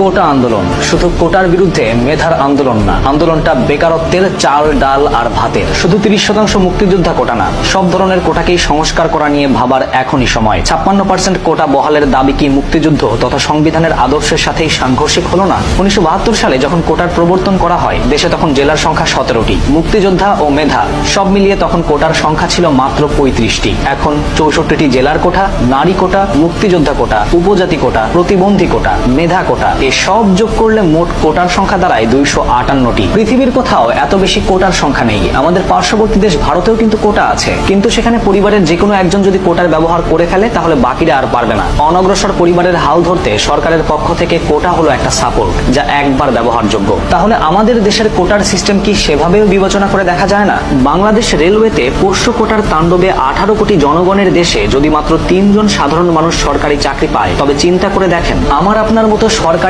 কোটা আন্দোলন শুধু কোটার বিরুদ্ধে মেধার আন্দোলন না, আন্দোলনটা বেকারত্বের, চাল ডাল আর ভাতের। শুধু 30% মুক্তিযোদ্ধা কোটা না, সব ধরনের কোটাকেই সংস্কার করা নিয়ে ভাবার এখনই সময়। 56% কোটা বহালের দাবি কি মুক্তিযুদ্ধ তথা সংবিধানের আদর্শের সাথেই সাংঘর্ষিক হলো না? 1972 সালে যখন কোটার প্রবর্তন করা হয়, দেশে তখন জেলার সংখ্যা 17টি। মুক্তিযোদ্ধা ও মেধা সব মিলিয়ে তখন কোটার সংখ্যা ছিল মাত্র 35টি। এখন 64টি জেলার কোটা, নারী কোটা, মুক্তিযোদ্ধা কোটা, উপজাতি কোটা, প্রতিবন্ধী কোটা, মেধা কোটা, এসব যোগ করলে মোট কোটার সংখ্যা দাঁড়ায় 258টি। পৃথিবীর কোথাও এত বেশি কোটার সংখ্যা নেই। আমাদের পার্শ্ববর্তী দেশ ভারতেও কিন্তু কোটা আছে, কিন্তু সেখানে পরিবারের যে কোনো একজন যদি কোটার ব্যবহার করে ফেলে তাহলে বাকিরা আর পারবে না। অনগ্রসর পরিবারের হাল ধরতে সরকারের পক্ষ থেকে কোটা হলো একটা সাপোর্ট, যা একবার ব্যবহারযোগ্য। তাহলে আমাদের দেশের কোটার সিস্টেম কি সেভাবেও বিবেচনা করে দেখা যায় না? বাংলাদেশ রেলওয়েতে পোষ্য কোটার তাণ্ডবে 18 কোটি জনগণের দেশে যদি মাত্র 3 জন সাধারণ মানুষ সরকারি চাকরি পায়, তবে চিন্তা করে দেখেন আমার আপনার মতো সরকারি